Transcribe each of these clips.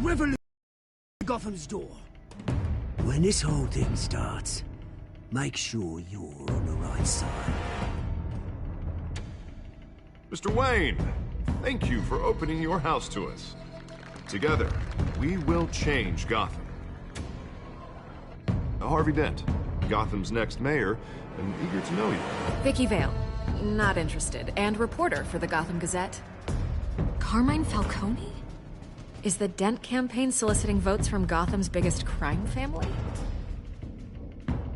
revolution at Gotham's door. When this whole thing starts, make sure you're on the right side. Mr. Wayne, thank you for opening your house to us. Together, we will change Gotham. Harvey Dent, Gotham's next mayor, and eager to know you. Vicky Vale, not interested, and reporter for the Gotham Gazette. Carmine Falcone? Is the Dent campaign soliciting votes from Gotham's biggest crime family?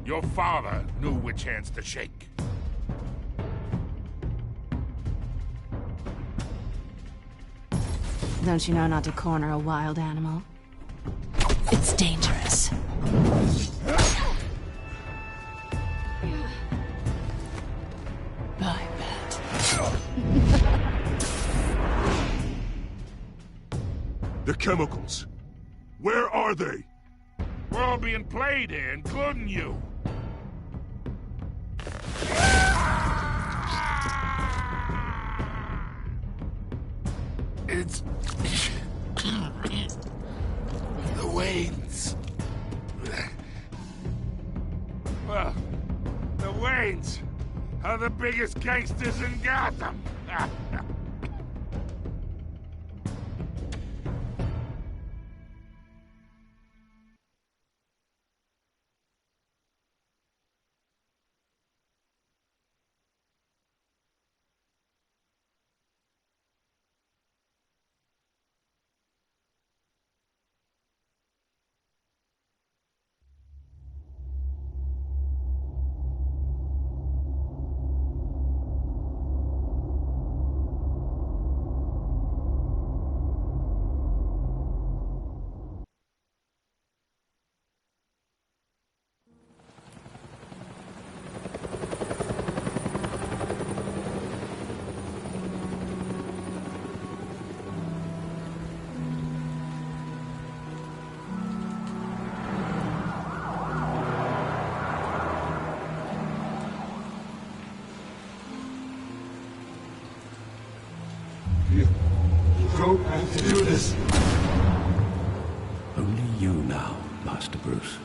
Your father knew which hands to shake. Don't you know not to corner a wild animal? It's dangerous. I bet. The chemicals. Where are they? We're all being played here, including you. It's... the Waynes. Well, the Waynes are the biggest gangsters in Gotham. You don't have to do this. Only you now, Master Bruce.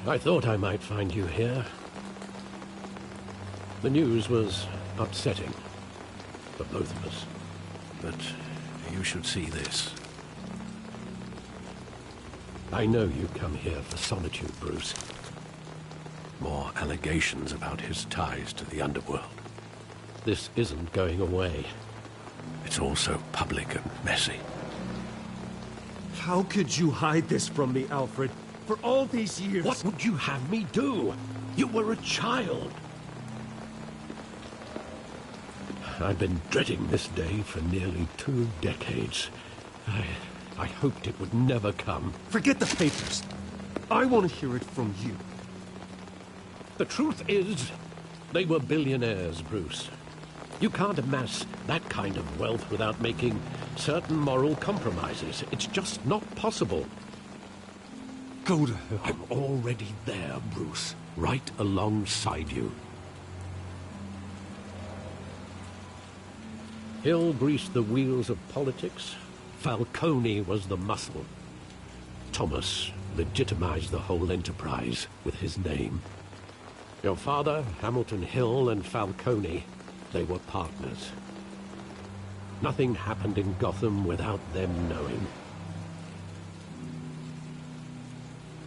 I thought I might find you here. The news was upsetting for both of us. But you should see this. I know you come here for solitude, Bruce. More allegations about his ties to the underworld. This isn't going away. It's also public and messy. How could you hide this from me, Alfred? For all these years... What would you have me do? You were a child. I've been dreading this day for nearly 2 decades. I hoped it would never come. Forget the papers. I want to hear it from you. The truth is, they were billionaires, Bruce. You can't amass that kind of wealth without making certain moral compromises. It's just not possible. Go to hell. I'm already there, Bruce. Right alongside you. Hill greased the wheels of politics. Falcone was the muscle. Thomas legitimized the whole enterprise with his name. Your father, Hamilton Hill, and Falcone, they were partners. Nothing happened in Gotham without them knowing.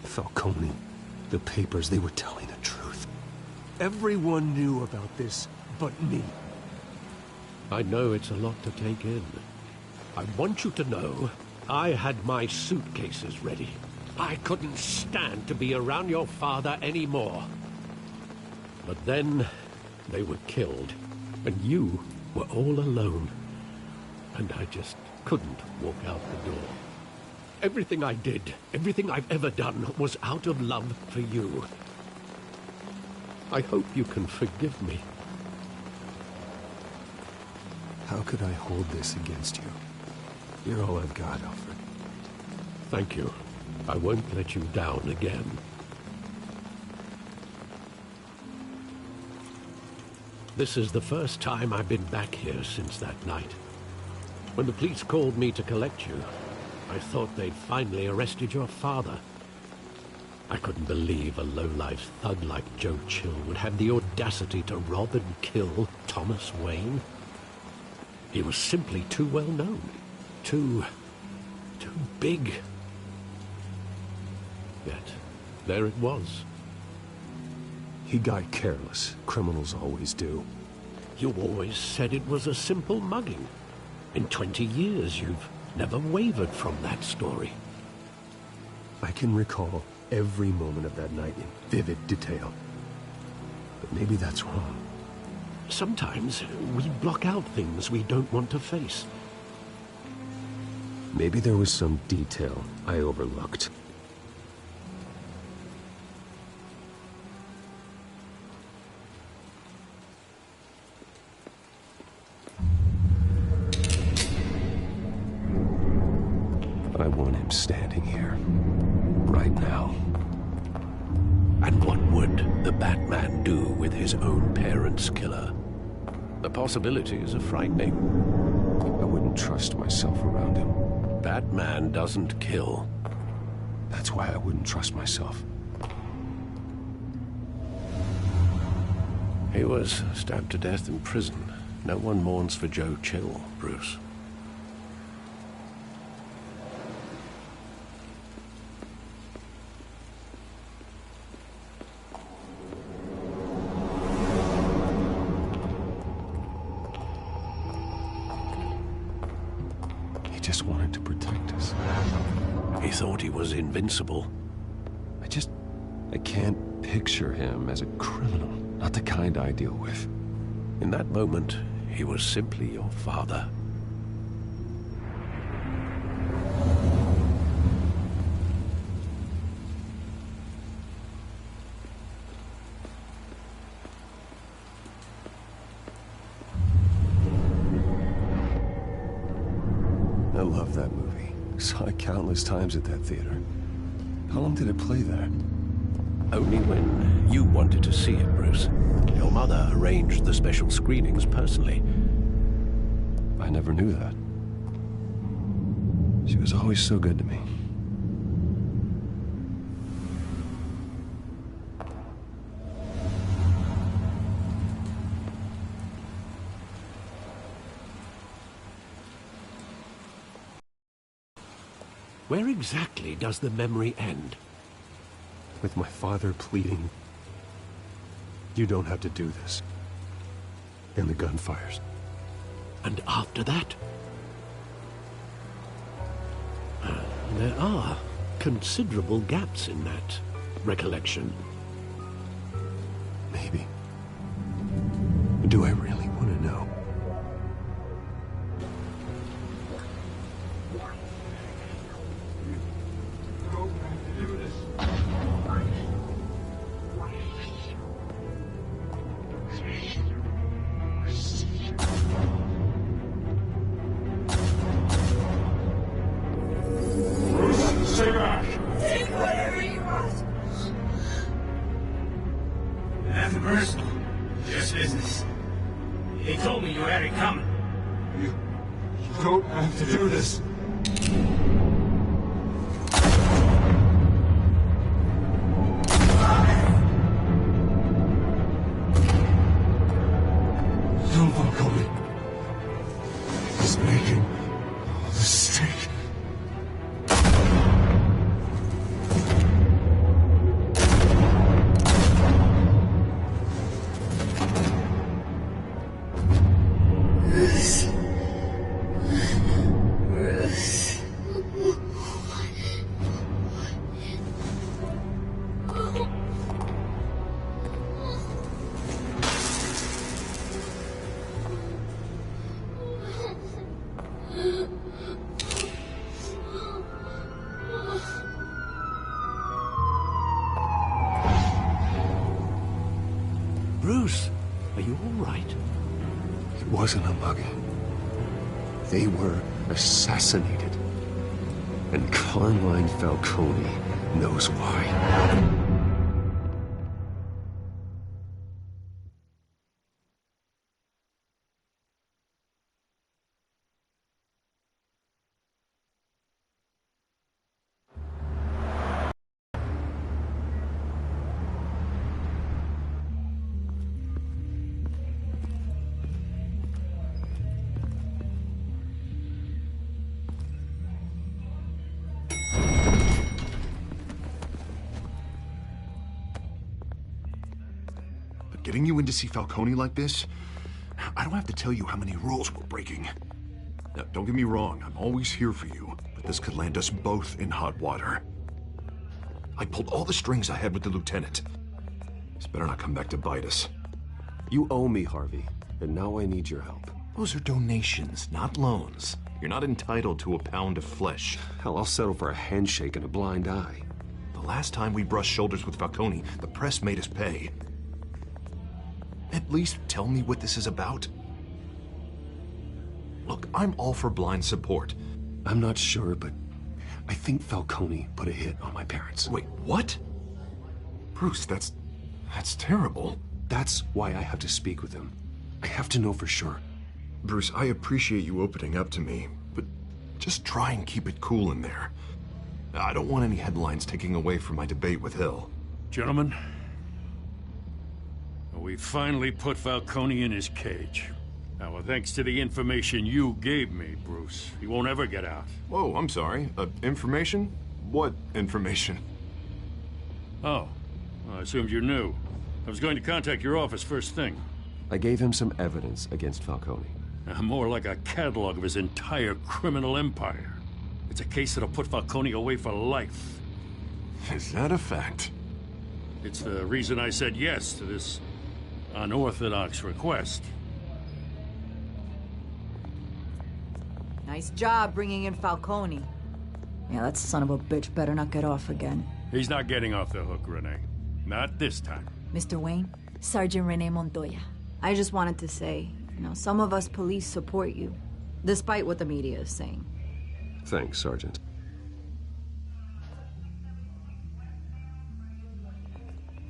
Falcone, the papers, they were telling the truth. Everyone knew about this but me. I know it's a lot to take in. I want you to know, I had my suitcases ready. I couldn't stand to be around your father anymore. But then, they were killed, and you were all alone. And I just couldn't walk out the door. Everything I did, everything I've ever done, was out of love for you. I hope you can forgive me. How could I hold this against you? You're all I've got, Alfred. Thank you. I won't let you down again. This is the first time I've been back here since that night. When the police called me to collect you, I thought they'd finally arrested your father. I couldn't believe a low-life thug like Joe Chill would have the audacity to rob and kill Thomas Wayne. He was simply too well known. Too big. Yet, there it was. He got careless. Criminals always do. You always said it was a simple mugging. In 20 years, you've never wavered from that story. I can recall every moment of that night in vivid detail. But maybe that's wrong. Sometimes we block out things we don't want to face. Maybe there was some detail I overlooked. I want him standing here, right now. And what would the Batman do with his own parents' killer? The possibilities are frightening. I wouldn't trust myself around him. Batman doesn't kill. That's why I wouldn't trust myself. He was stabbed to death in prison. No one mourns for Joe Chill, Bruce. He just wanted to protect us. He thought he was invincible. I can't picture him as a criminal. Not the kind I deal with. In that moment, he was simply your father. I love that movie. Saw it countless times at that theater. How long did it play there? Only when you wanted to see it, Bruce. Your mother arranged the special screenings personally. I never knew that. She was always so good to me. Where exactly does the memory end? With my father pleading, "You don't have to do this." And the gunfires. And after that? There are considerable gaps in that recollection. Maybe. Do I really want to know? Stay back! Take whatever you want. Nothing personal. Just business. He told me you had it coming. You don't have to do this. Don't walk on me. He's making a mistake. Bruce, are you all right? It wasn't a mugging. They were assassinated. And Carmine Falcone knows why. getting you in to see Falcone like this, I don't have to tell you how many rules we're breaking. Now, don't get me wrong, I'm always here for you, but this could land us both in hot water. I pulled all the strings I had with the lieutenant. This better not come back to bite us. You owe me, Harvey, and now I need your help. Those are donations, not loans. You're not entitled to a pound of flesh. Hell, I'll settle for a handshake and a blind eye. The last time we brushed shoulders with Falcone, the press made us pay. At least tell me what this is about. Look, I'm all for blind support. I'm not sure, but I think Falcone put a hit on my parents. Wait, what? Bruce, that's terrible. That's why I have to speak with him. I have to know for sure. Bruce, I appreciate you opening up to me, but just try and keep it cool in there. I don't want any headlines taking away from my debate with Hill. Gentlemen, we finally put Falcone in his cage. Now, thanks to the information you gave me, Bruce, he won't ever get out. Whoa, I'm sorry. Information? What information? Oh, well, I assumed you knew. I was going to contact your office first thing. I gave him some evidence against Falcone. More like a catalog of his entire criminal empire. It's a case that'll put Falcone away for life. Is that a fact? It's the reason I said yes to this unorthodox request. Nice job bringing in Falcone. Yeah, that son of a bitch better not get off again. He's not getting off the hook, Renee. Not this time. Mr. Wayne, Sergeant Renee Montoya. I just wanted to say, some of us police support you, despite what the media is saying. Thanks, Sergeant.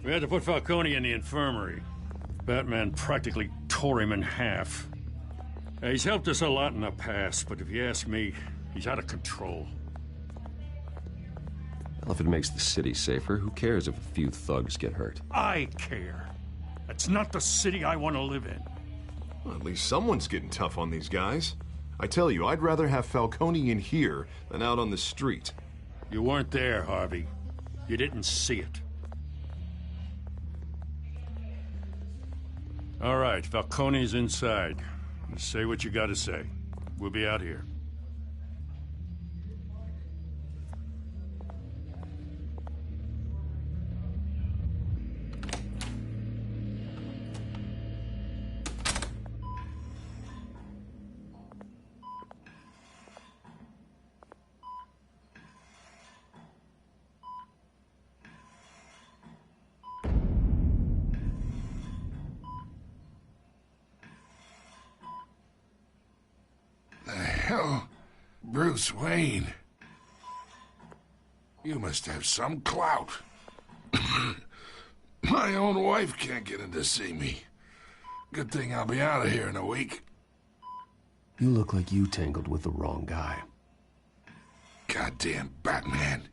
We had to put Falcone in the infirmary. Batman practically tore him in half. He's helped us a lot in the past, but if you ask me, he's out of control. Well, if it makes the city safer, who cares if a few thugs get hurt? I care. That's not the city I want to live in. Well, at least someone's getting tough on these guys. I tell you, I'd rather have Falcone in here than out on the street. You weren't there, Harvey. You didn't see it. All right, Falcone's inside. Just say what you gotta say. We'll be out here. Hell, Bruce Wayne. You must have some clout. My own wife can't get in to see me. Good thing I'll be out of here in a week. You look like you tangled with the wrong guy. Goddamn Batman.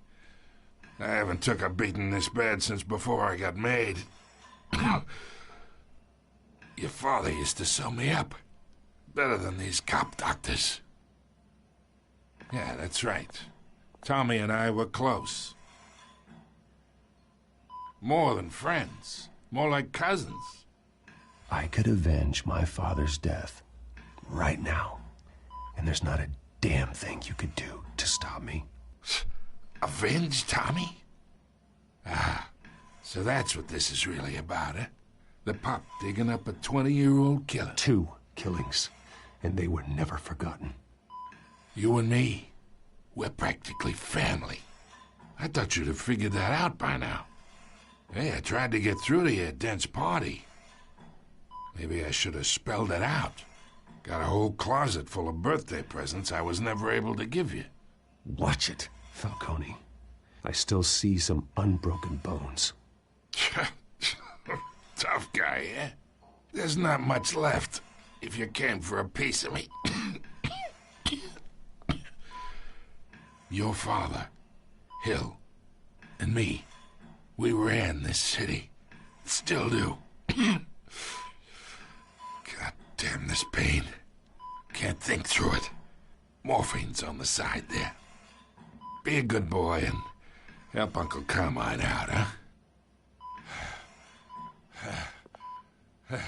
I haven't took a beating this bad since before I got made. Your father used to sew me up. Better than these cop doctors. Yeah, that's right. Tommy and I were close. More than friends. More like cousins. I could avenge my father's death right now. And there's not a damn thing you could do to stop me. Avenge Tommy? Ah, so that's what this is really about, eh? The pop digging up a 20-year-old killer. 2 killings, and they were never forgotten. You and me, we're practically family. I thought you'd have figured that out by now. Hey, I tried to get through to your dense party. Maybe I should have spelled it out. Got a whole closet full of birthday presents I was never able to give you. Watch it, Falcone. I still see some unbroken bones. Tough guy, eh? There's not much left if you came for a piece of me. Your father, Hill, and me, we ran this city. Still do. God damn this pain. Can't think through it. Morphine's on the side there. Be a good boy and help Uncle Carmine out, huh? Not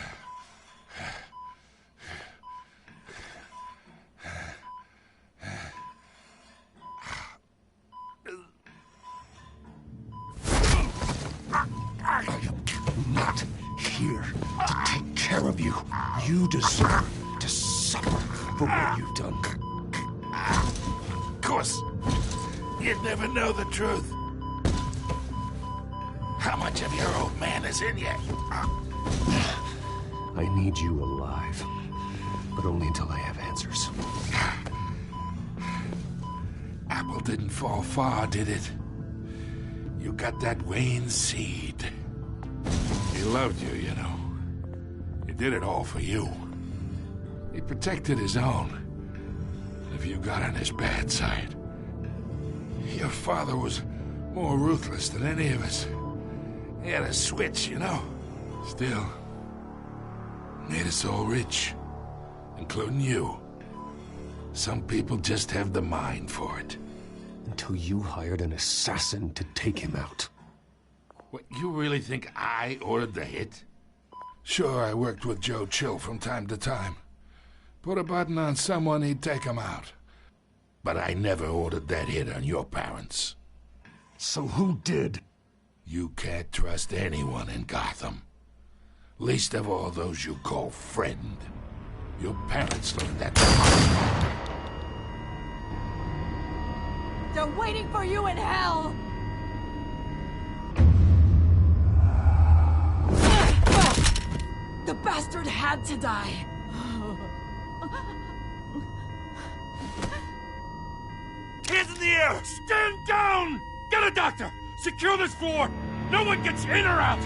here to take care of you. You deserve to suffer for what you've done. Of course, you'd never know the truth. How much of your old man is in you? I need you alive, but only until I have answers. Apple didn't fall far, did it? You got that Wayne seed. He loved you, you know. He did it all for you. He protected his own. If you got on his bad side. Your father was more ruthless than any of us. He had a switch, you know. Still, made us all rich, including you. Some people just have the mind for it. Until you hired an assassin to take him out. What, you really think I ordered the hit? Sure, I worked with Joe Chill from time to time. Put a button on someone, he'd take him out. But I never ordered that hit on your parents. So who did? You can't trust anyone in Gotham. Least of all those you call friend. Your parents learned that. They're waiting for you in hell! The bastard had to die. Hands in the air! Stand down! Get a doctor! Secure this floor! No one gets in or out!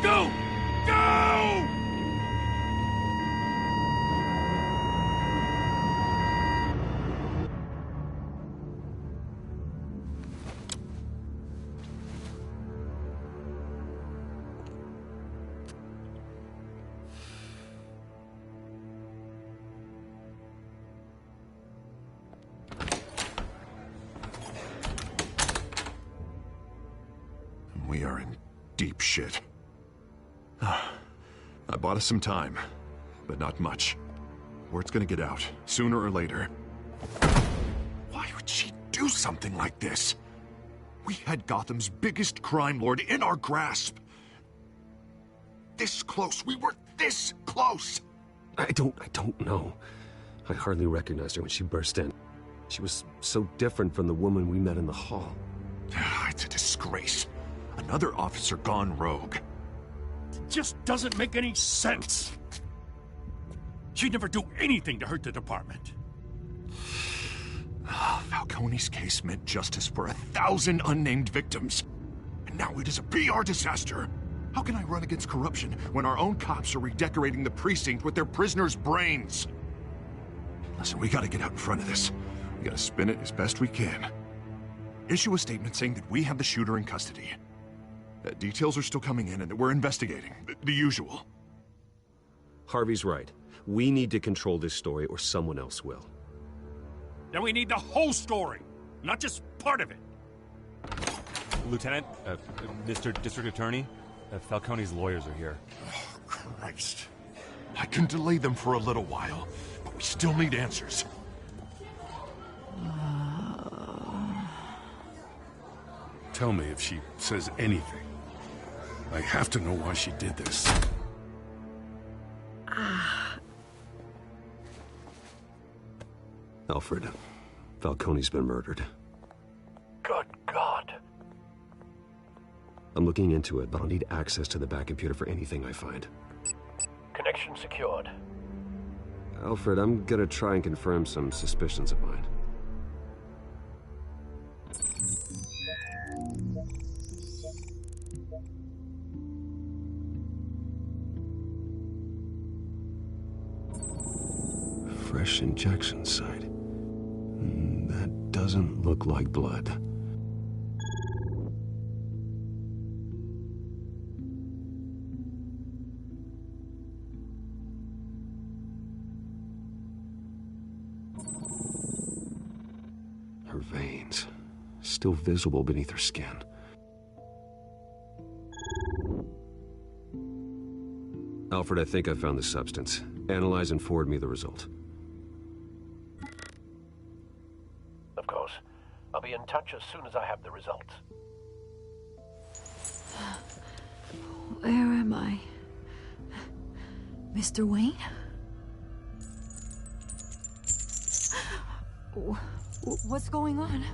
Go! Go! We are in deep shit. I bought us some time, but not much. Word's gonna get out, sooner or later. Why would she do something like this? We had Gotham's biggest crime lord in our grasp. This close. We were this close. I don't know. I hardly recognized her when she burst in. She was so different from the woman we met in the hall. It's a disgrace. Another officer gone rogue. It just doesn't make any sense. She'd never do anything to hurt the department. Falcone's case meant justice for 1,000 unnamed victims. And now it is a PR disaster. How can I run against corruption when our own cops are redecorating the precinct with their prisoners' brains? Listen, we gotta get out in front of this. We gotta spin it as best we can. Issue a statement saying that we have the shooter in custody. That details are still coming in and that we're investigating. The usual. Harvey's right. We need to control this story or someone else will. Then we need the whole story, not just part of it. Lieutenant, Mr. District Attorney, Falcone's lawyers are here. Oh, Christ. I can delay them for a little while, but we still need answers. Tell me if she says anything. I have to know why she did this. Alfred, Falcone's been murdered. Good God. I'm looking into it, but I'll need access to the back computer for anything I find. Connection secured. Alfred, I'm gonna try and confirm some suspicions of mine. Fresh injection site. That doesn't look like blood. Her veins, still visible beneath her skin. Alfred, I think I found the substance. Analyze and forward me the result. Of course. I'll be in touch as soon as I have the results. Where am I? Mr. Wayne? What's going on?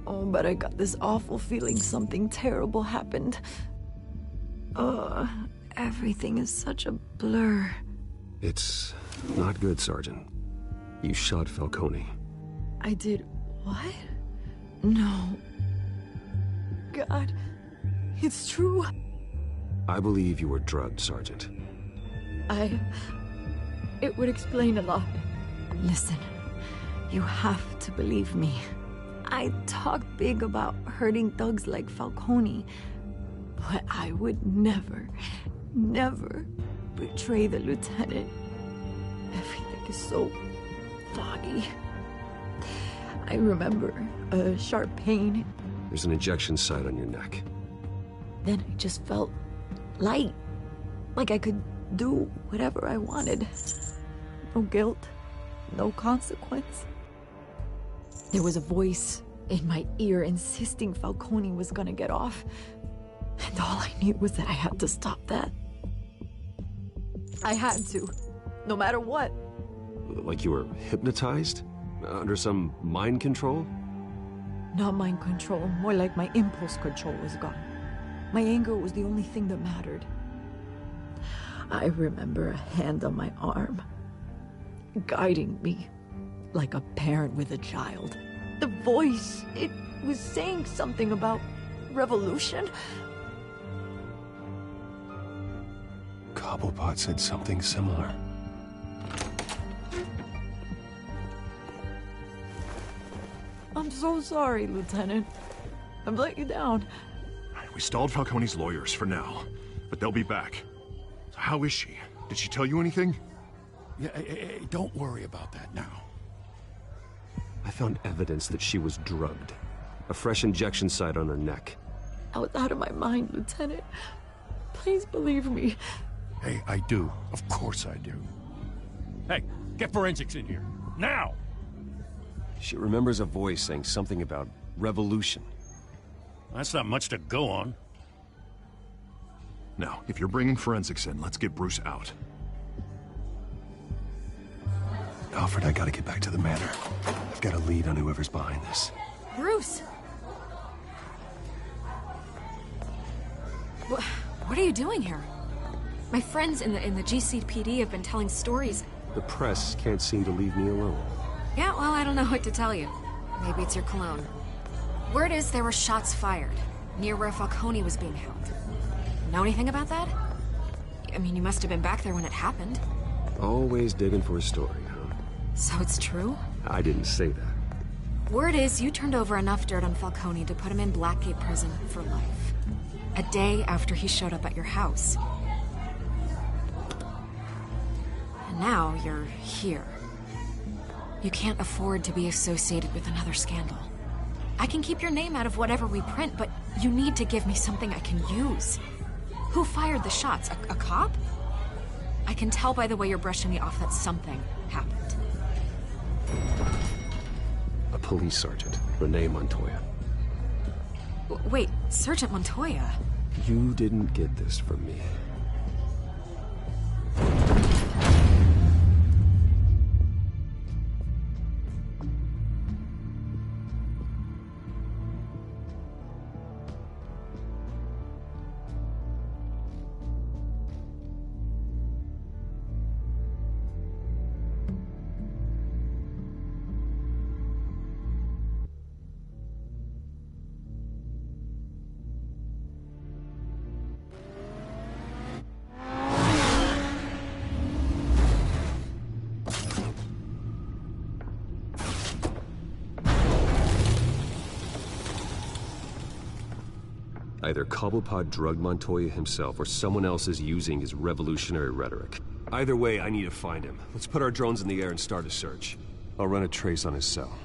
Oh, but I got this awful feeling something terrible happened. Everything is such a blur. It's not good, Sergeant. You shot Falcone. I did what? No. God, it's true. I believe you were drugged, Sergeant. It would explain a lot. Listen, you have to believe me. I talk big about hurting thugs like Falcone, but I would never betray the lieutenant. Everything is so foggy. I remember a sharp pain. There's an injection site on your neck. Then I just felt light, like I could do whatever I wanted. No guilt, no consequence. There was a voice in my ear insisting Falcone was gonna get off. And all I knew was that I had to stop that. I had to, no matter what. Like you were hypnotized? Under some mind control? Not mind control, more like my impulse control was gone. My anger was the only thing that mattered. I remember a hand on my arm, guiding me like a parent with a child. The voice, it was saying something about revolution. Cobblepot said something similar. I'm so sorry, Lieutenant. I've let you down. We stalled Falcone's lawyers for now, but they'll be back. So how is she? Did she tell you anything? Yeah, don't worry about that now. I found evidence that she was drugged. A fresh injection site on her neck. I was out of my mind, Lieutenant. Please believe me. Hey, I do. Of course I do. Hey, get forensics in here. Now! She remembers a voice saying something about revolution. That's not much to go on. Now, if you're bringing forensics in, let's get Bruce out. Alfred, I gotta get back to the manor. I've got a lead on whoever's behind this. Bruce! What are you doing here? My friends in the GCPD have been telling stories. The press can't seem to leave me alone. Yeah, well, I don't know what to tell you. Maybe it's your cologne. Word is there were shots fired, near where Falcone was being held. Know anything about that? I mean, you must have been back there when it happened. Always digging for a story, huh? So it's true? I didn't say that. Word is you turned over enough dirt on Falcone to put him in Blackgate Prison for life. A day after he showed up at your house. And now you're here. You can't afford to be associated with another scandal. I can keep your name out of whatever we print, but you need to give me something I can use. Who fired the shots? A cop? I can tell by the way you're brushing me off that something happened. A police sergeant, Renee Montoya. Wait, Sergeant Montoya? You didn't get this from me. Either Cobblepot drugged Montoya himself, or someone else is using his revolutionary rhetoric. Either way, I need to find him. Let's put our drones in the air and start a search. I'll run a trace on his cell.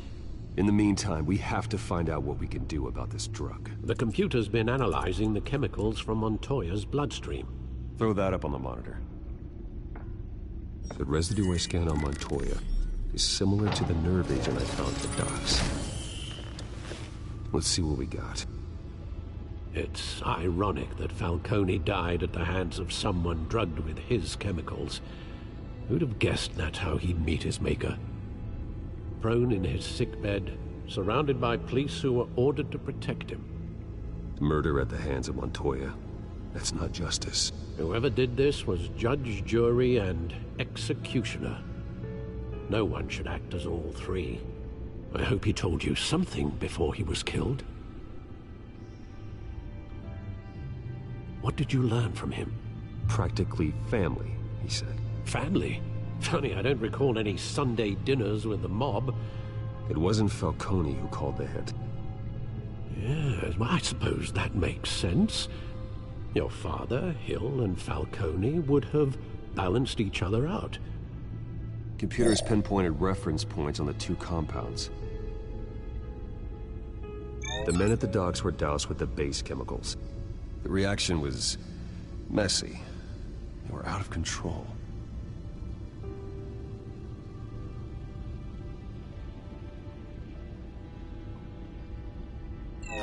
In the meantime, we have to find out what we can do about this drug. The computer's been analyzing the chemicals from Montoya's bloodstream. Throw that up on the monitor. The residue I scanned on Montoya is similar to the nerve agent I found at the docks. Let's see what we got. It's ironic that Falcone died at the hands of someone drugged with his chemicals. Who'd have guessed that's how he'd meet his maker? Prone in his sickbed, surrounded by police who were ordered to protect him. Murder at the hands of Montoya. That's not justice. Whoever did this was judge, jury, and executioner. No one should act as all three. I hope he told you something before he was killed. What did you learn from him? Practically family, he said. Family? Funny, I don't recall any Sunday dinners with the mob. It wasn't Falcone who called the hit. Yes, well, I suppose that makes sense. Your father, Hill, and Falcone would have balanced each other out. Computers pinpointed reference points on the two compounds. The men at the docks were doused with the base chemicals. The reaction was messy. They were out of control.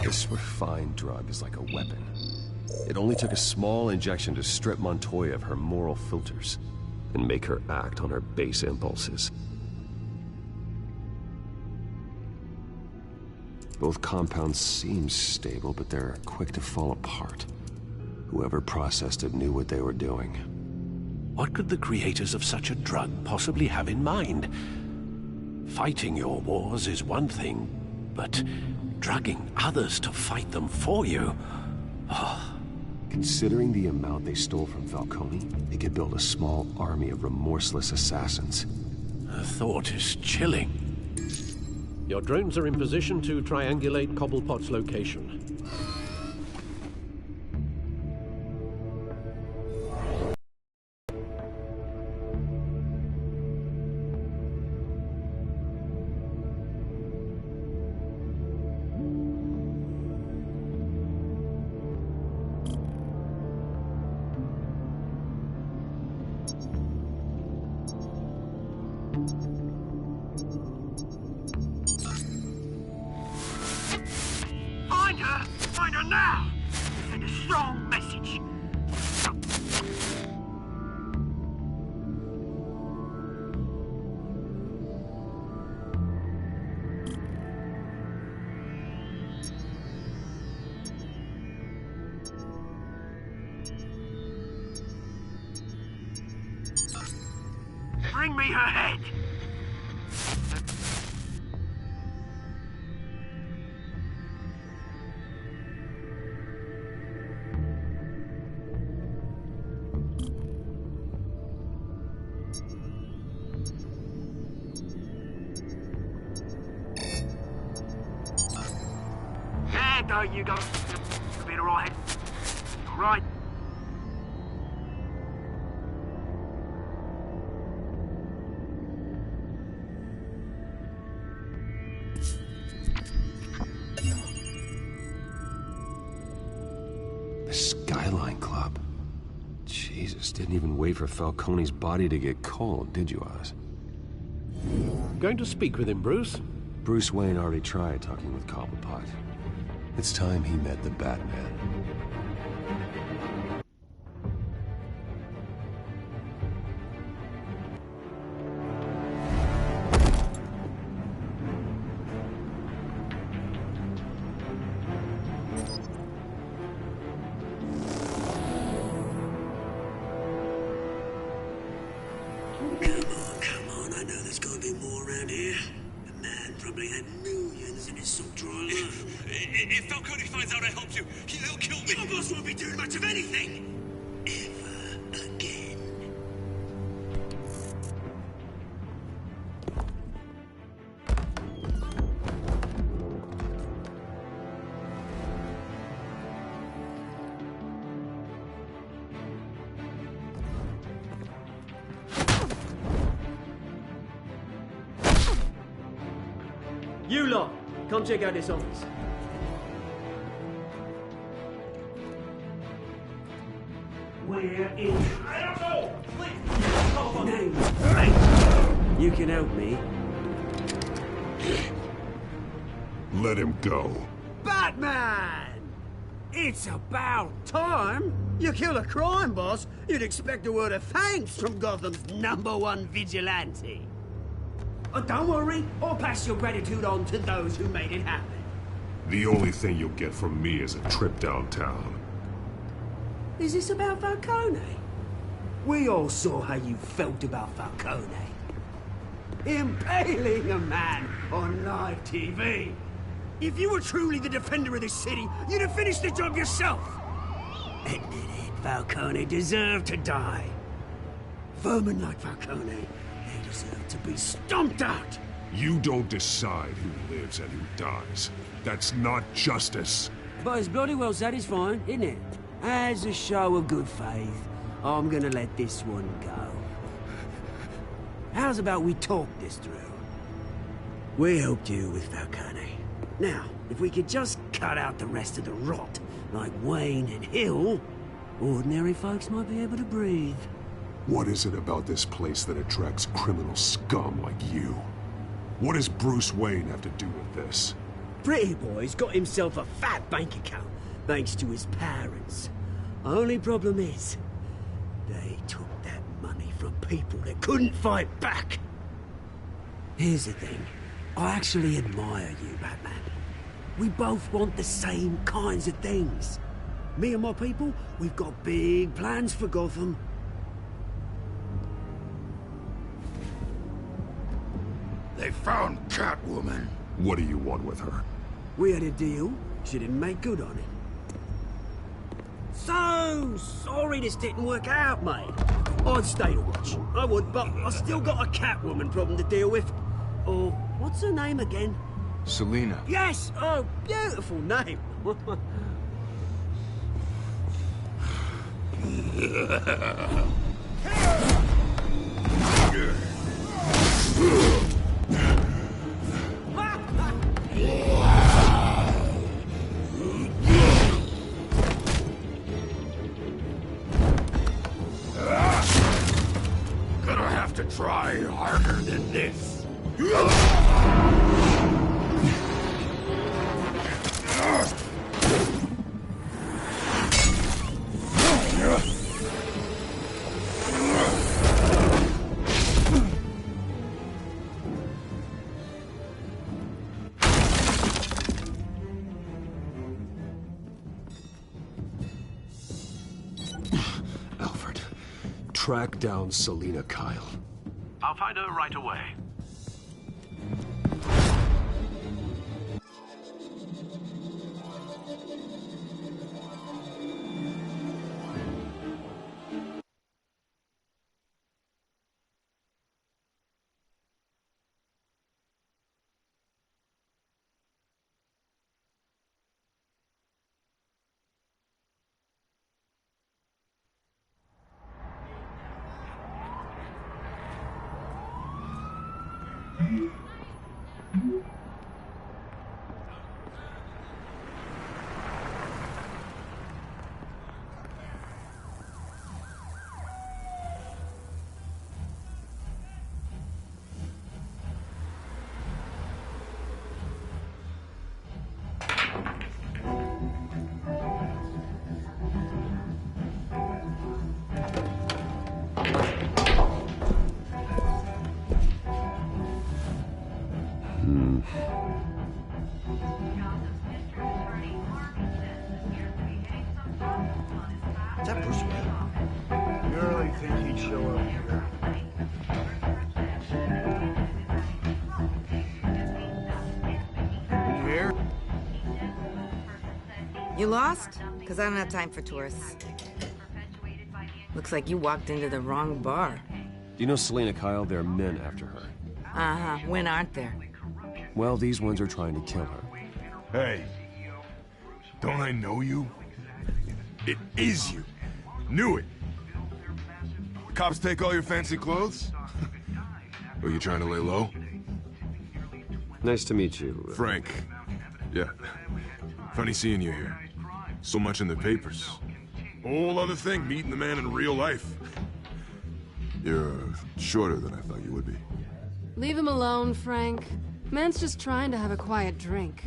This refined drug is like a weapon. It only took a small injection to strip Montoya of her moral filters and make her act on her base impulses. Both compounds seem stable, but they're quick to fall apart. Whoever processed it knew what they were doing. What could the creators of such a drug possibly have in mind? Fighting your wars is one thing, but drugging others to fight them for you? Oh. Considering the amount they stole from Falcone, they could build a small army of remorseless assassins. The thought is chilling. Your drones are in position to triangulate Cobblepot's location. Find her now! Send a strong message. Bring me her head! There you go. You'll be all right. All right. The Skyline Club. Jesus, didn't even wait for Falcone's body to get cold, did you, Oz? Going to speak with him, Bruce? Bruce Wayne already tried talking with Cobblepot. It's time he met the Batman. Come on, I know there's gotta be more around here. The man probably had millions in his salt-dry life. If Falcone finds out I helped you, he'll kill me. Your boss won't be doing much of anything. Ever again. You lot, come check out this office. Where that is? I don't know. Please. Name. Hey, you can help me. Let him go. Batman! It's about time. You kill a crime boss, you'd expect a word of thanks from Gotham's #1 vigilante. Oh, don't worry, I'll pass your gratitude on to those who made it happen. The only thing you'll get from me is a trip downtown. Is this about Falcone? We all saw how you felt about Falcone. Impaling a man on live TV. If you were truly the defender of this city, you'd have finished the job yourself. Admit it, Falcone deserved to die. Vermin like Falcone, they deserve to be stomped out. You don't decide who lives and who dies. That's not justice. But it's bloody well satisfying, isn't it? As a show of good faith, I'm gonna let this one go. How's about we talk this through? We helped you with Falcone. Now, if we could just cut out the rest of the rot, like Wayne and Hill, ordinary folks might be able to breathe. What is it about this place that attracts criminal scum like you? What does Bruce Wayne have to do with this? Pretty Boy's got himself a fat bank account, thanks to his parents. Only problem is, they took that money from people that couldn't fight back. Here's the thing. I actually admire you, Batman. We both want the same kinds of things. Me and my people, we've got big plans for Gotham. They found Catwoman. What do you want with her? We had a deal. She didn't make good on it. So sorry this didn't work out, mate. I'd stay to watch. I would, but I still got a Catwoman problem to deal with. Oh, what's her name again? Selina. Yes! Oh, beautiful name. Gonna have to try harder than this. Alfred, track down Selina Kyle. I'll find her right away. Is that Bruce Wayne? You really think he'd show up here? Did you hear? You lost? Because I don't have time for tourists. Looks like you walked into the wrong bar. Do you know Selina Kyle? There are men after her. Uh-huh. When aren't there? Well, these ones are trying to kill her. Hey, don't I know you? It is you. Knew it. The cops take all your fancy clothes? Are you trying to lay low? Nice to meet you. Frank. Yeah. Funny seeing you here. So much in the papers. Whole other thing, meeting the man in real life. You're shorter than I thought you would be. Leave him alone, Frank. Man's just trying to have a quiet drink.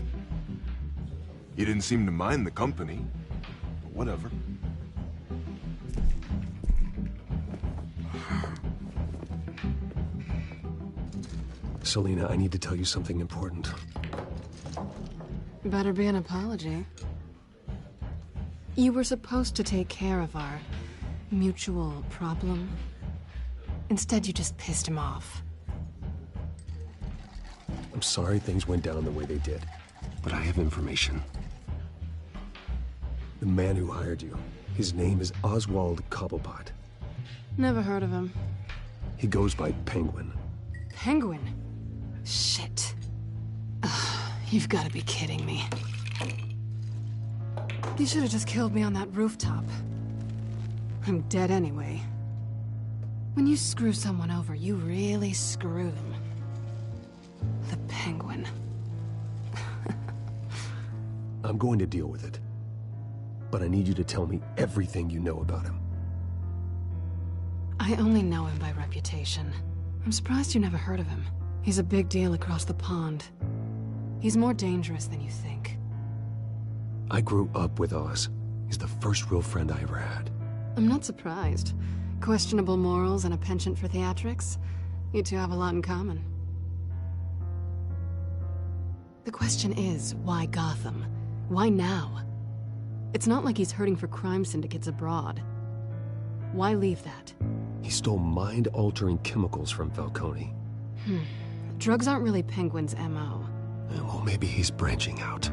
You didn't seem to mind the company. But whatever. Selina, I need to tell you something important. Better be an apology. You were supposed to take care of our mutual problem. Instead, you just pissed him off. I'm sorry things went down the way they did, but I have information. The man who hired you, his name is Oswald Cobblepot. Never heard of him. He goes by Penguin. Penguin? Shit. Ugh, you've got to be kidding me. You should have just killed me on that rooftop. I'm dead anyway. When you screw someone over, you really screw them. The Penguin. I'm going to deal with it. But I need you to tell me everything you know about him. I only know him by reputation. I'm surprised you never heard of him. He's a big deal across the pond. He's more dangerous than you think. I grew up with Oz. He's the first real friend I ever had. I'm not surprised. Questionable morals and a penchant for theatrics. You two have a lot in common. The question is, why Gotham? Why now? It's not like he's hurting for crime syndicates abroad. Why leave that? He stole mind-altering chemicals from Falcone. Drugs aren't really Penguin's MO. Well, maybe he's branching out.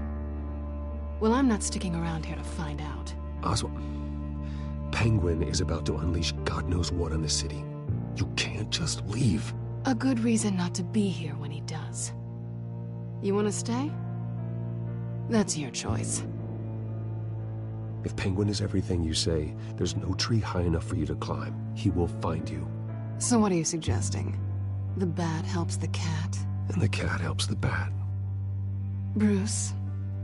Well, I'm not sticking around here to find out. Oswald, Penguin is about to unleash God knows what on the city. You can't just leave. A good reason not to be here when he does. You want to stay? That's your choice. If Penguin is everything you say, there's no tree high enough for you to climb. He will find you. So what are you suggesting? The bat helps the cat? And the cat helps the bat. Bruce,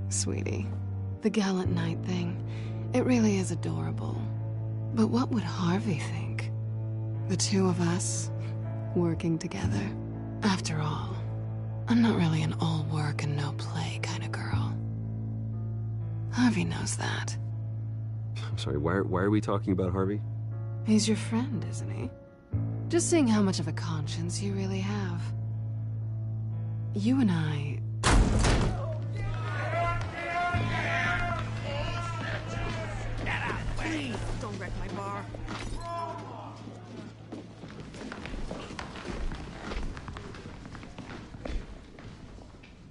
sweetie, the gallant knight thing, it really is adorable. But what would Harvey think? The two of us, working together. After all, I'm not really an all work and no play kind of girl. Harvey knows that. I'm sorry, why are we talking about Harvey? He's your friend, isn't he? Just seeing how much of a conscience you really have. You and I... Please, don't wreck my bar.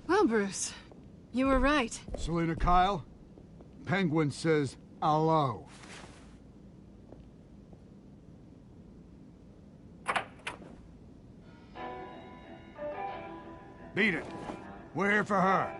Well, Bruce, you were right. Selina Kyle, Penguin says hello. Beat it. We're here for her.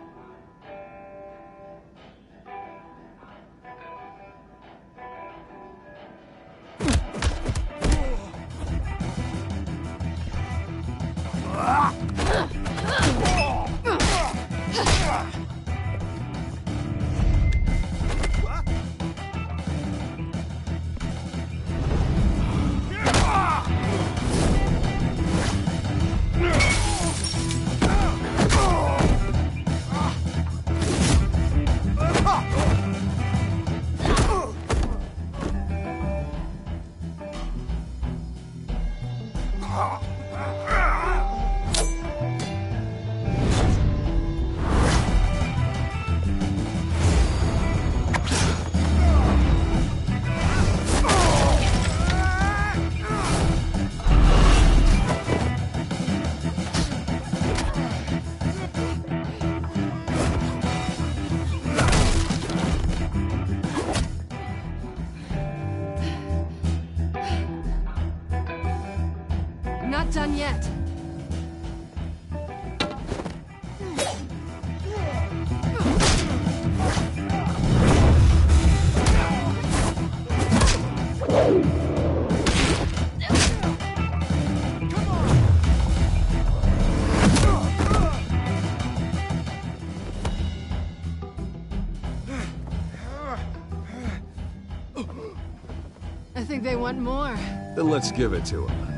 Not done yet. more. Then let's give it to him.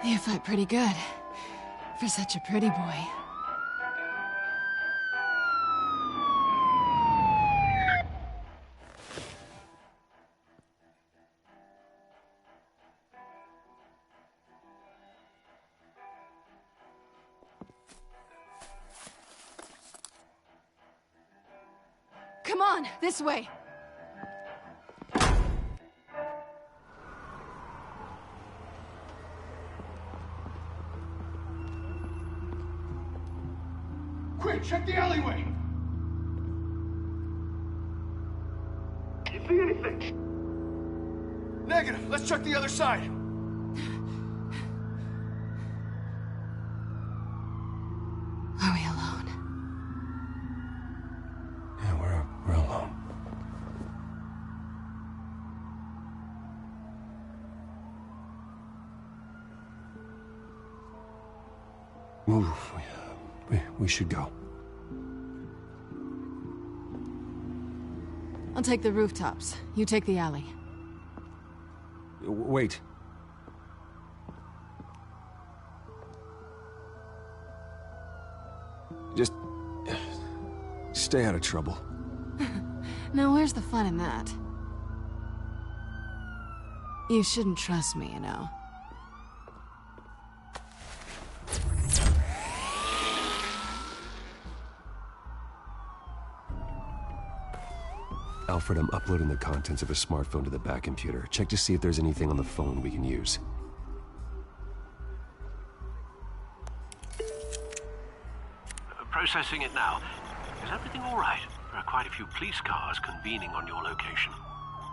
You fight pretty good. For such a pretty boy. Come on, this way. Quick, check the alleyway! You see anything? Negative. Let's check the other side. Are we alone? Yeah, we're alone. Move. We should go. I'll take the rooftops. You take the alley. Wait. Just stay out of trouble. Now, where's the fun in that? You shouldn't trust me, you know. Alfred, I'm uploading the contents of a smartphone to the back computer. Check to see if there's anything on the phone we can use. Processing it now. Is everything all right? There are quite a few police cars convening on your location.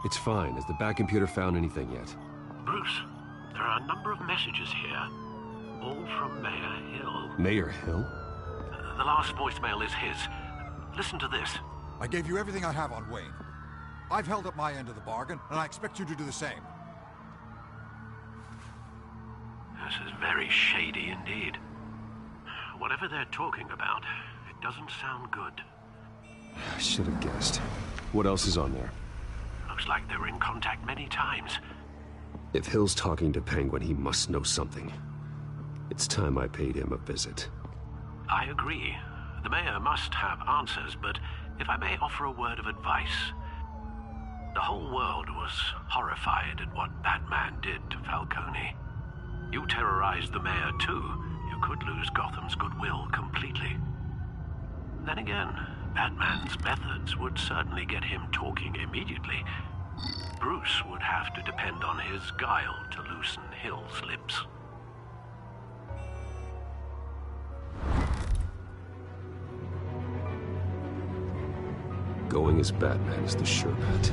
It's fine. Has the back computer found anything yet? Bruce, there are a number of messages here. All from Mayor Hill. Mayor Hill? The last voicemail is his. Listen to this. I gave you everything I have on Wayne. I've held up my end of the bargain, and I expect you to do the same. This is very shady indeed. Whatever they're talking about, it doesn't sound good. I should have guessed. What else is on there? Looks like they were in contact many times. If Hill's talking to Penguin, he must know something. It's time I paid him a visit. I agree. The mayor must have answers, but if I may offer a word of advice. The whole world was horrified at what Batman did to Falcone. You terrorized the mayor too. You could lose Gotham's goodwill completely. Then again, Batman's methods would certainly get him talking immediately. Bruce would have to depend on his guile to loosen Hill's lips. Going as Batman is the sure bet.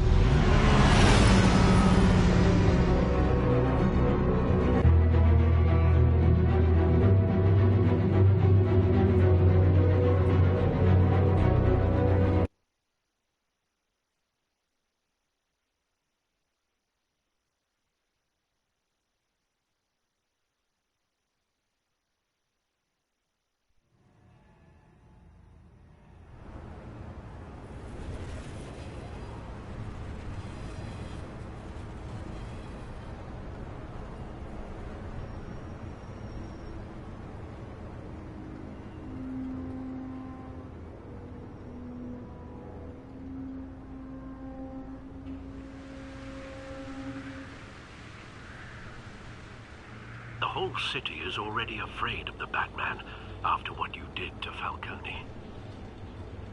The whole city is already afraid of the Batman after what you did to Falcone.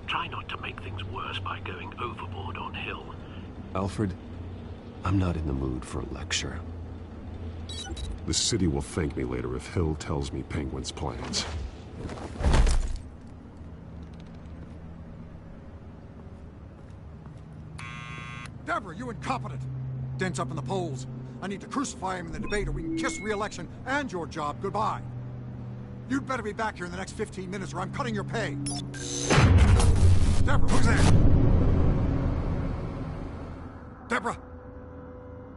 Try not to make things worse by going overboard on Hill. Alfred, I'm not in the mood for a lecture. The city will thank me later if Hill tells me Penguin's plans. Deborah, you incompetent! Dent's up in the polls. I need to crucify him in the debate or we can kiss re-election and your job goodbye. You'd better be back here in the next 15 minutes or I'm cutting your pay. Deborah, who's there? Deborah?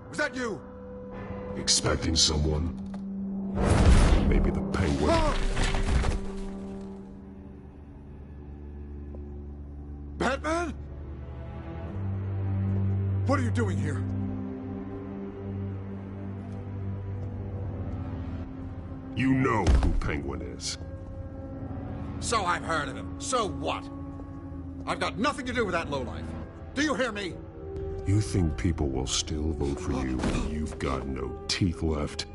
Was that you? Expecting someone? Maybe the Penguin. Batman? What are you doing here? You know who Penguin is. So I've heard of him. So what? I've got nothing to do with that lowlife. Do you hear me? You think people will still vote for you when you've got no teeth left?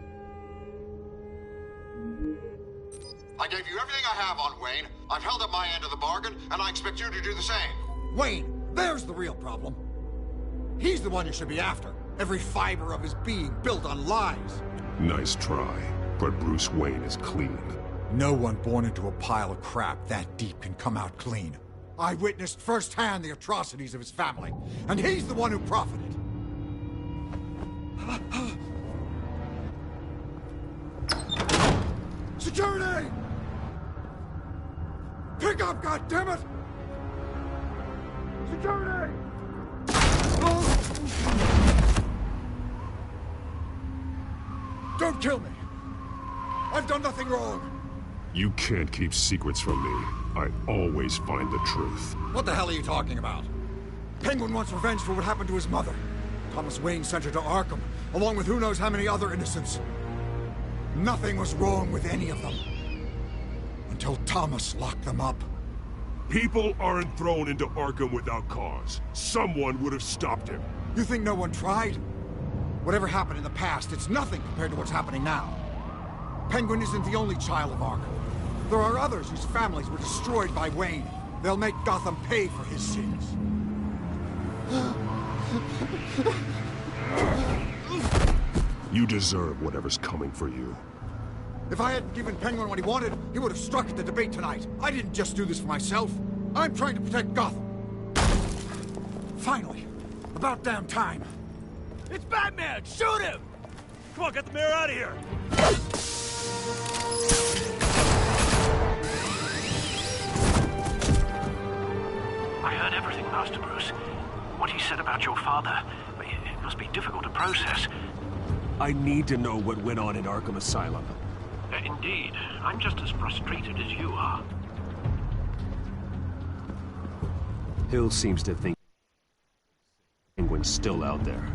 I gave you everything I have on Wayne. I've held up my end of the bargain, and I expect you to do the same. Wayne, there's the real problem. He's the one you should be after. Every fiber of his being built on lies. Nice try, but Bruce Wayne is clean. No one born into a pile of crap that deep can come out clean. I witnessed firsthand the atrocities of his family, and he's the one who profited. Security! Pick up, goddammit! Security! Don't kill me! I've done nothing wrong! You can't keep secrets from me. I always find the truth. What the hell are you talking about? Penguin wants revenge for what happened to his mother. Thomas Wayne sent her to Arkham, along with who knows how many other innocents. Nothing was wrong with any of them. Until Thomas locked them up. People aren't thrown into Arkham without cause. Someone would have stopped him. You think no one tried? Whatever happened in the past, it's nothing compared to what's happening now. Penguin isn't the only child of Arkham. There are others whose families were destroyed by Wayne. They'll make Gotham pay for his sins. You deserve whatever's coming for you. If I hadn't given Penguin what he wanted, he would have struck at the debate tonight. I didn't just do this for myself. I'm trying to protect Gotham. Finally. About damn time. It's Batman! Shoot him! Come on, get the mayor out of here! I heard everything, Master Bruce. What he said about your father, it must be difficult to process. I need to know what went on in Arkham Asylum. Indeed. I'm just as frustrated as you are. Hill seems to think Penguin's still out there.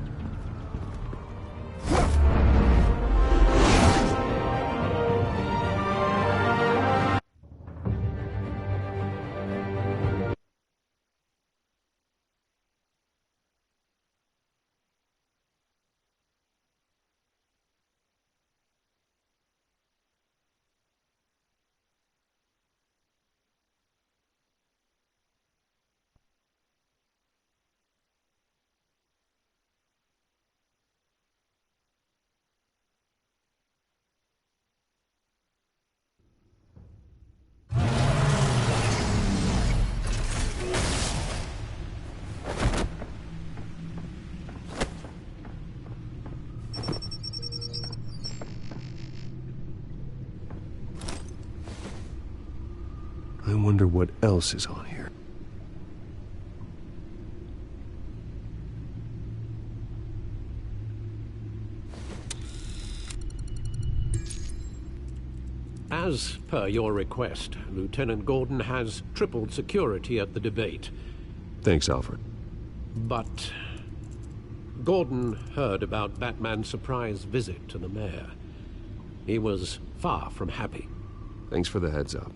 I wonder what else is on here. As per your request, Lieutenant Gordon has tripled security at the debate. Thanks, Alfred. But Gordon heard about Batman's surprise visit to the mayor. He was far from happy. Thanks for the heads up.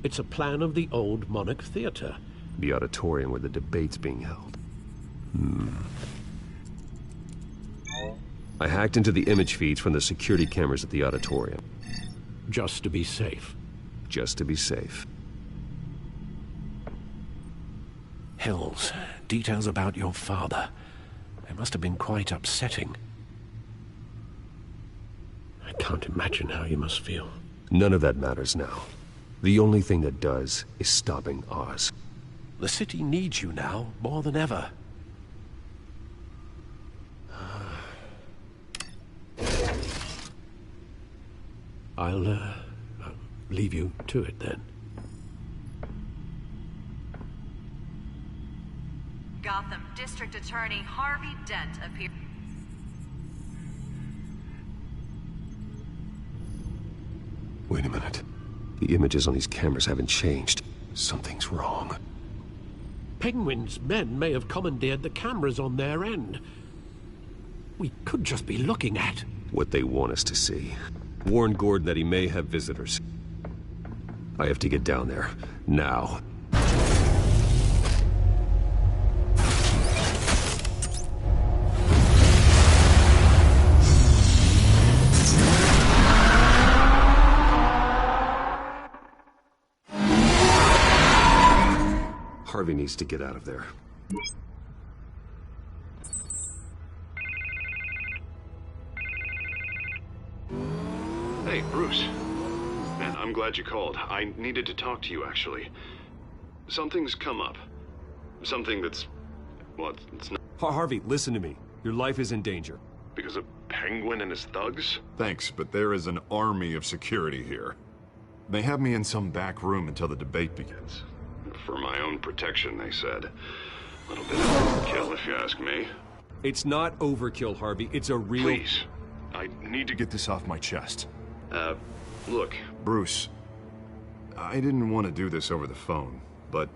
It's a plan of the old Monarch Theater. The auditorium where the debate's being held. I hacked into the image feeds from the security cameras at the auditorium. Just to be safe. Just to be safe. Hills, details about your father. must have been quite upsetting. I can't imagine how you must feel. None of that matters now. The only thing that does is stopping Oz. The city needs you now, more than ever. I'll leave you to it then. Gotham District Attorney Harvey Dent appeared. Wait a minute. The images on these cameras haven't changed. Something's wrong. Penguin's men may have commandeered the cameras on their end. We could just be looking at what they want us to see. Warn Gordon that he may have visitors. I have to get down there. Now. Harvey needs to get out of there. Hey, Bruce. Man, I'm glad you called. I needed to talk to you, actually. Something's come up. Something that's... well, it's not... Harvey, listen to me. Your life is in danger. Because of Penguin and his thugs? Thanks, but there is an army of security here. They have me in some back room until the debate begins. For my own protection, they said. A little bit of overkill, if you ask me. It's not overkill, Harvey. It's a real... Please. I need to get this off my chest. Look, Bruce. I didn't want to do this over the phone, but...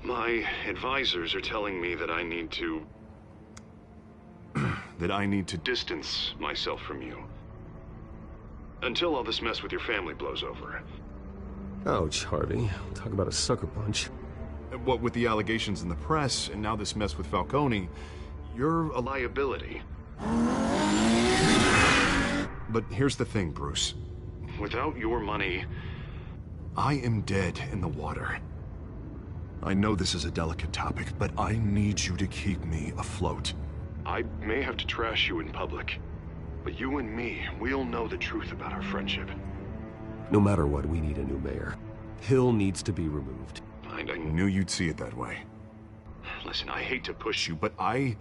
my advisors are telling me that I need to... that I need to distance myself from you. Until all this mess with your family blows over. Ouch, Harvey. Talk about a sucker punch. What with the allegations in the press, and now this mess with Falcone, you're a liability. But here's the thing, Bruce. Without your money, I am dead in the water. I know this is a delicate topic, but I need you to keep me afloat. I may have to trash you in public, but you and me, we'll know the truth about our friendship. No matter what, we need a new mayor. Hill needs to be removed. I knew you'd see it that way. Listen, I hate to push you, but I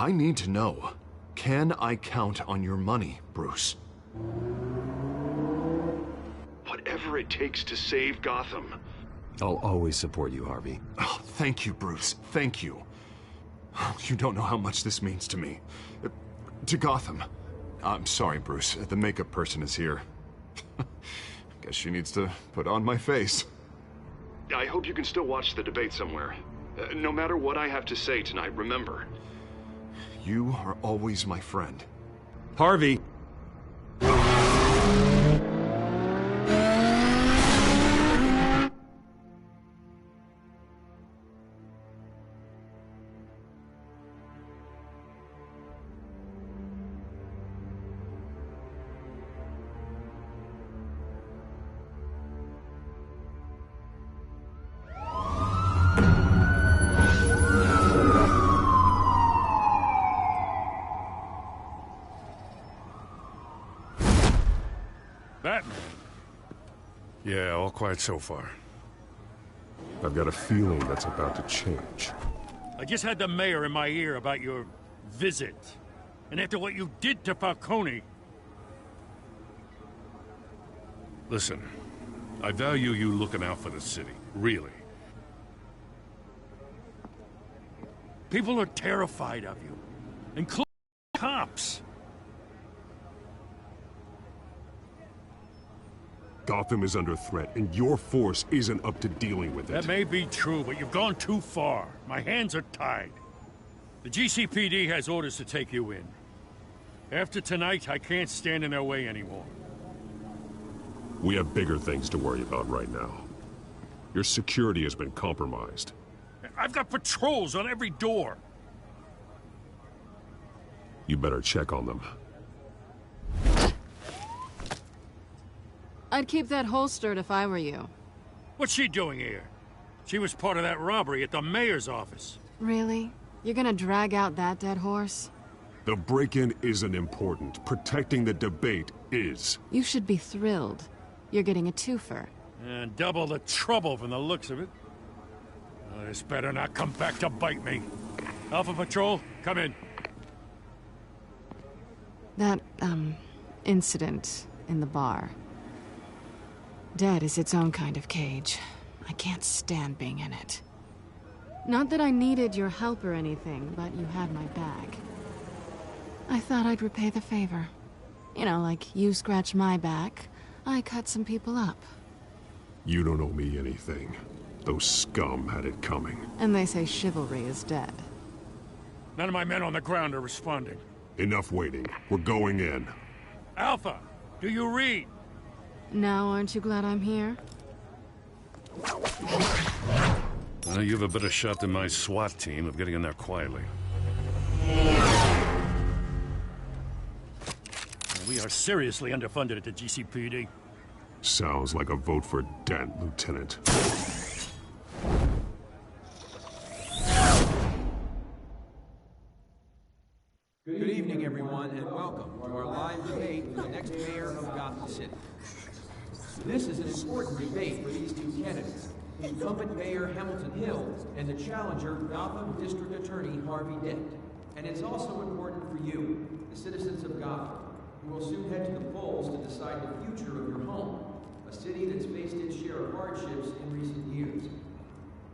need to know. Can I count on your money, Bruce? Whatever it takes to save Gotham. I'll always support you, Harvey. Oh, thank you, Bruce. Thank you. You don't know how much this means to me. To Gotham. I'm sorry, Bruce. The makeup person is here. Guess she needs to put on my face. I hope you can still watch the debate somewhere. No matter what I have to say tonight, remember, you are always my friend. Harvey! Batman. Yeah, all quiet so far. I've got a feeling that's about to change. I just had the mayor in my ear about your visit. And after what you did to Falcone... Listen, I value you looking out for the city. Really. People are terrified of you. Including cops. Gotham is under threat, and your force isn't up to dealing with it. That may be true, but you've gone too far. My hands are tied. The GCPD has orders to take you in. After tonight, I can't stand in their way anymore. We have bigger things to worry about right now. Your security has been compromised. I've got patrols on every door. You better check on them. I'd keep that holstered if I were you. What's she doing here? She was part of that robbery at the mayor's office. Really? You're gonna drag out that dead horse? The break-in isn't important. Protecting the debate is. You should be thrilled. You're getting a twofer. And double the trouble from the looks of it. Oh, this better not come back to bite me. Alpha Patrol, come in. That, incident in the bar. Dead is its own kind of cage. I can't stand being in it. Not that I needed your help or anything, but you had my back. I thought I'd repay the favor. You know, like you scratch my back, I cut some people up. You don't owe me anything. Those scum had it coming. And they say chivalry is dead. None of my men on the ground are responding. Enough waiting. We're going in. Alpha, do you read? Now aren't you glad I'm here? Well, you have a better shot than my SWAT team of getting in there quietly. We are seriously underfunded at the GCPD. Sounds like a vote for Dent, Lieutenant. Good evening, everyone, and welcome to our live debate with the next mayor of Gotham City. This is an important debate for these two candidates, incumbent Mayor Hamilton Hill and the challenger Gotham District Attorney Harvey Dent. And it's also important for you, the citizens of Gotham, who will soon head to the polls to decide the future of your home, a city that's faced its share of hardships in recent years.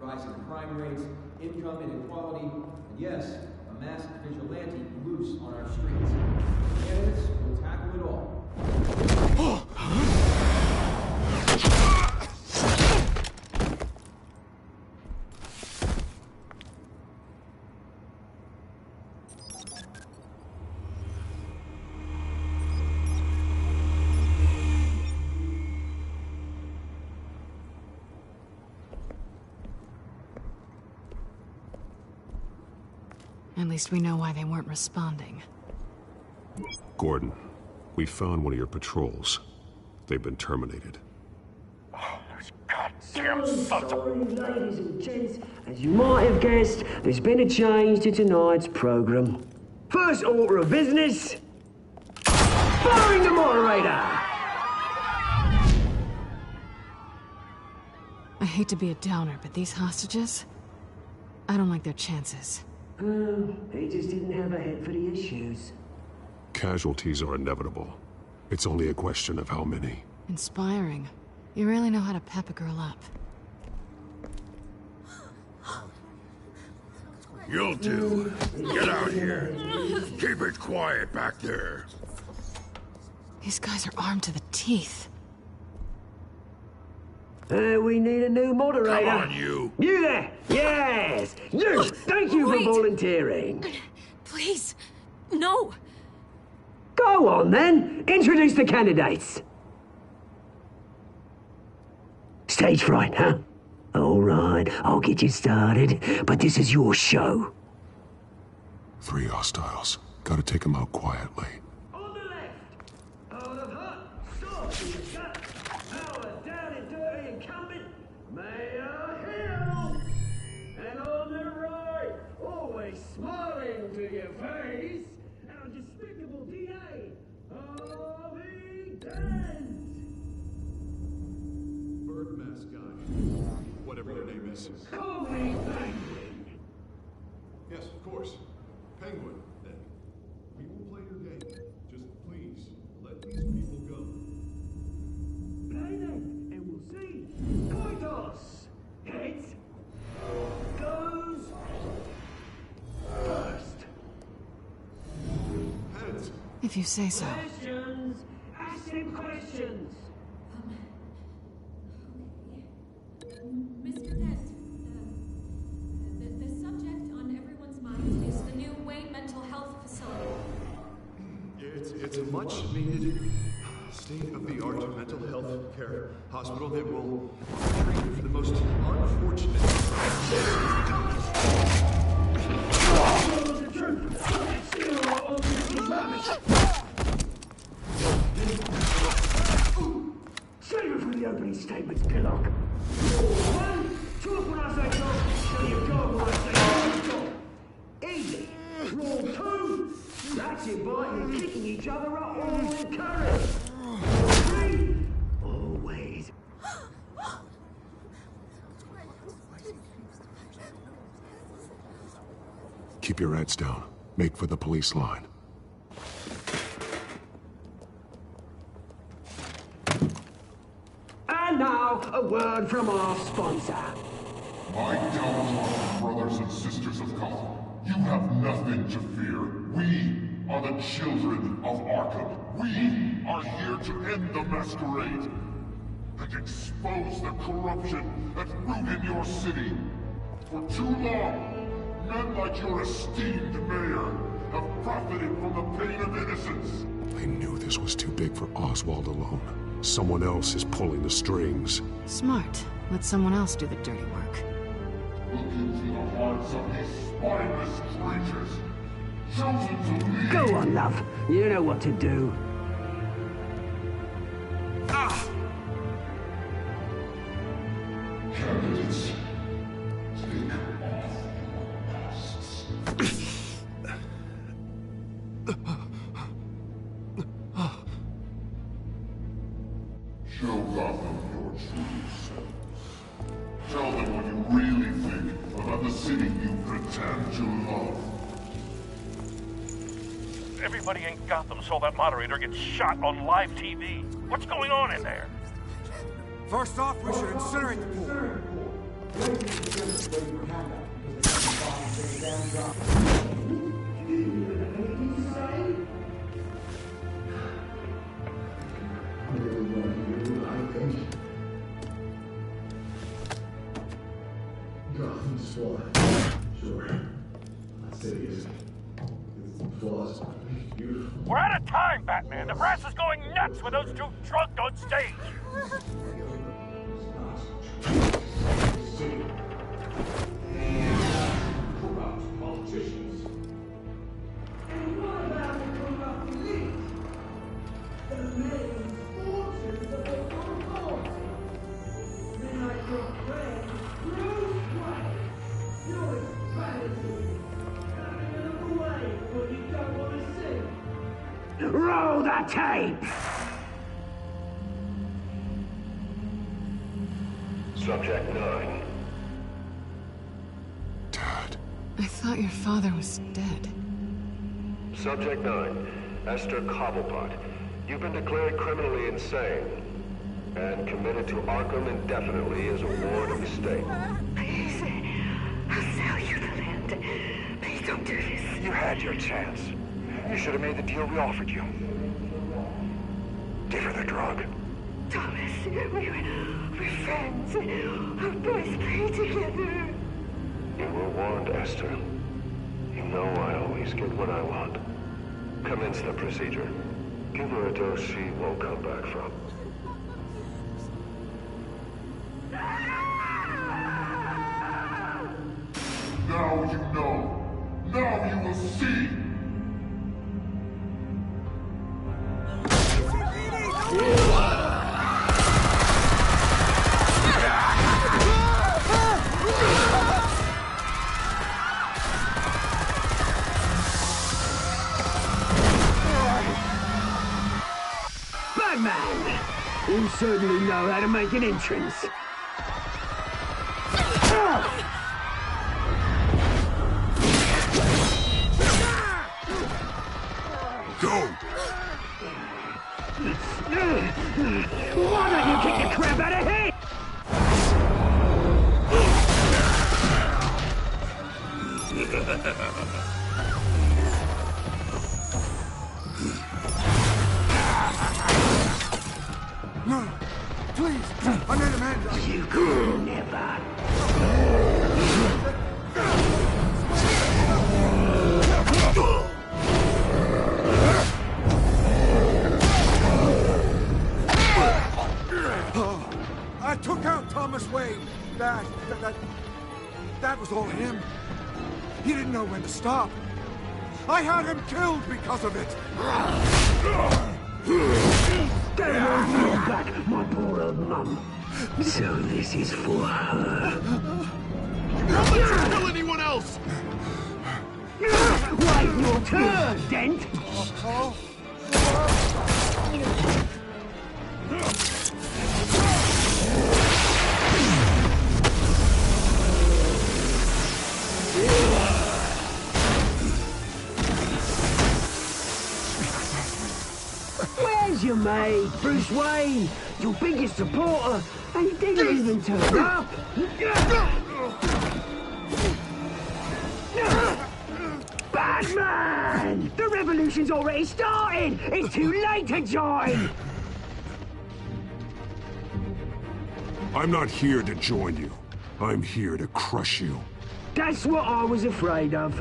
Rising crime rates, income inequality, and yes, a masked vigilante loose on our streets. Candidates will tackle it all. At least we know why they weren't responding. Gordon, we found one of your patrols. They've been terminated. Oh, those goddamn sons of... Ladies and gents, as you might have guessed, there's been a change to tonight's program. First order of business... firing the moderator! I hate to be a downer, but these hostages... I don't like their chances. He just didn't have a head for the issues. Casualties are inevitable. It's only a question of how many. Inspiring. You really know how to pep a girl up. You'll do. Get out here. Keep it quiet back there. These guys are armed to the teeth. We need a new moderator. Come on, you. You there! Yes! You! Thank you for volunteering. Please, no. Go on, then. Introduce the candidates. Stage fright, huh? All right, I'll get you started, but this is your show. 3 hostiles. Gotta take them out quietly. On the left, out of hot, soft in the gut, power down and dirty incumbent, Mayor Hill. And on the right, always smiling to your face, our despicable DA, Harvey Dent. Bird mascot. Whatever your name is. Call me Penguin. Yes, of course. Penguin, then. We will play your game. Just please, let these people go. Play them, and we'll see. Coin toss. Heads goes first. Heads. If you say so. Questions. Ask him questions. Mr. Dent, the subject on everyone's mind is the new Wayne Mental Health Facility. It's a much-needed, state-of-the-art mental health care hospital that will treat the most unfortunate. Save it for the opening statements, Pillock. 1, talk when I say talk, so you go when I say go. scratching, biting, and kicking each other up, all encouraged. 3, always. Keep your heads down. Make for the police line. And now, a word from our sponsor. My downtrodden brothers and sisters of Gotham, you have nothing to fear. We are the Children of Arkham. We are here to end the masquerade and expose the corruption that ruined your city. For too long, men like your esteemed mayor have profited from the pain of innocence. I knew this was too big for Oswald alone. Someone else is pulling the strings. Smart. Let someone else do the dirty work. Look into the hearts of these spineless creatures, chosen to lead. Go on, love. You know what to do. Candidates, take off your masks. Show Gotham your true selves. Tell them what you really think about the city you pretend to love. Everybody in Gotham saw that moderator get shot on live TV. What's going on in there? First off, we should incinerate the pool. Gotham's flawed. Sure. That city is flaws. Beautiful. We're out of time, Batman. The brass is going nuts with those two drunk on stage. Corrupt politicians. And what about the corrupt elite? The mayor's fortunes of the Concord. Then like your friend, Bruce Wayne. Your strategy. Coming in the way what you don't want to see. Roll the tape! Subject 9. I thought your father was dead. Subject 9, Esther Cobblepot. You've been declared criminally insane and committed to Arkham indefinitely as a ward of the state. Please, I'll sell you the land. Please don't do this. You had your chance. You should have made the deal we offered you. Give her the drug. Thomas, we're friends. Our boys play together. You were warned, Esther. You know I always get what I want. Commence the procedure. Give her a dose she won't come back from. Now you know. Now you will see. Batman! You certainly know how to make an entrance. Go! Why don't you kick the crap out of him? No, please, I made amends. You could never. I took out Thomas Wayne. That was all him. He didn't know when to stop. I had him killed because of it. Get her back, my poor old mum. So this is for her. Don't let her kill anyone else! Wait your turn, Dent! Where's your mate, Bruce Wayne? Your biggest supporter, and he didn't even turn up! Batman! The revolution's already started! It's too late to join! I'm not here to join you. I'm here to crush you. That's what I was afraid of.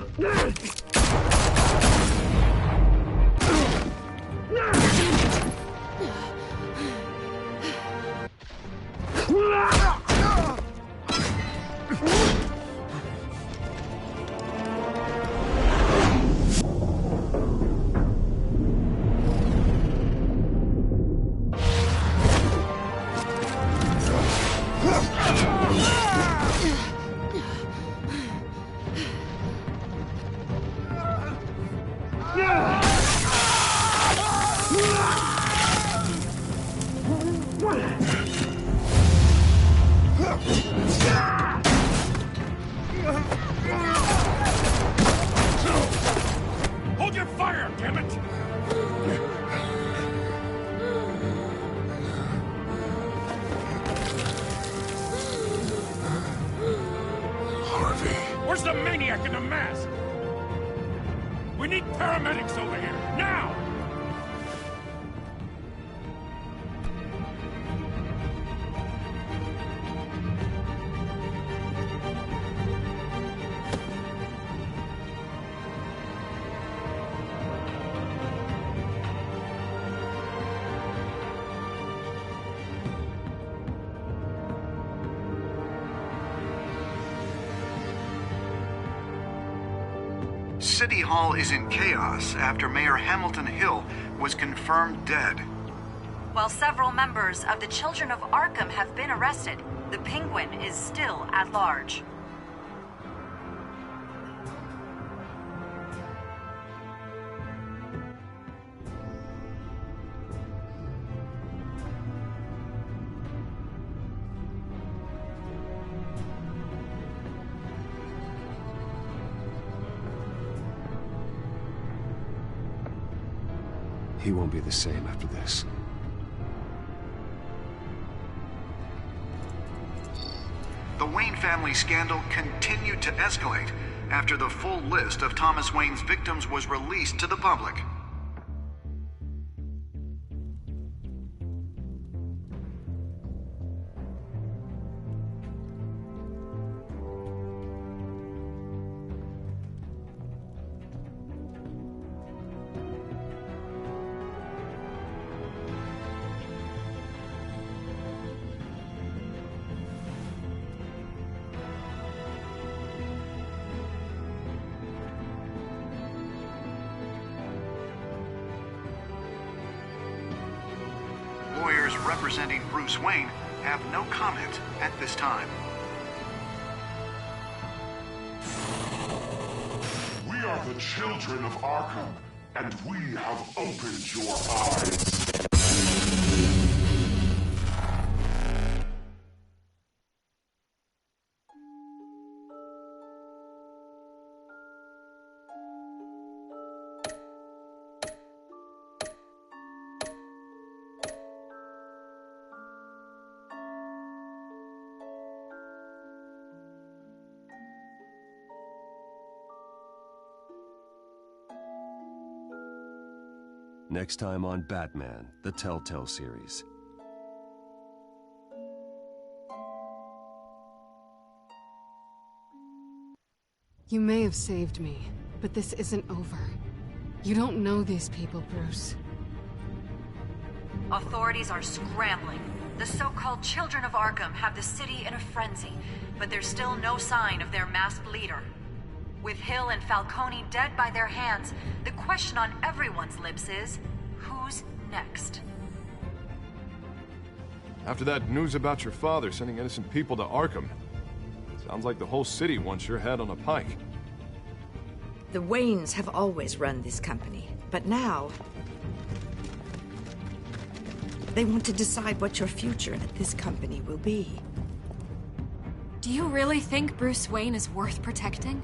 Hold your fire, damn it! Harvey. Where's the maniac in the mask? We need paramedics over here, now! City Hall is in chaos after Mayor Hamilton Hill was confirmed dead. While several members of the Children of Arkham have been arrested, the Penguin is still at large. He won't be the same after this. The Wayne family scandal continued to escalate after the full list of Thomas Wayne's victims was released to the public. Lawyers representing Bruce Wayne have no comment at this time. We are the Children of Arkham, and we have opened your eyes. Next time on Batman, the Telltale series. You may have saved me, but this isn't over. You don't know these people, Bruce. Authorities are scrambling. The so-called Children of Arkham have the city in a frenzy, but there's still no sign of their masked leader. With Hill and Falcone dead by their hands, the question on everyone's lips is, who's next? After that news about your father sending innocent people to Arkham, sounds like the whole city wants your head on a pike. The Waynes have always run this company, but now they want to decide what your future at this company will be. Do you really think Bruce Wayne is worth protecting?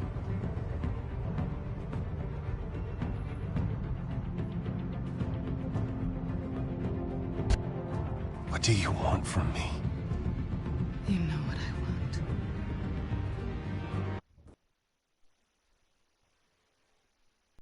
What do you want from me? You know what I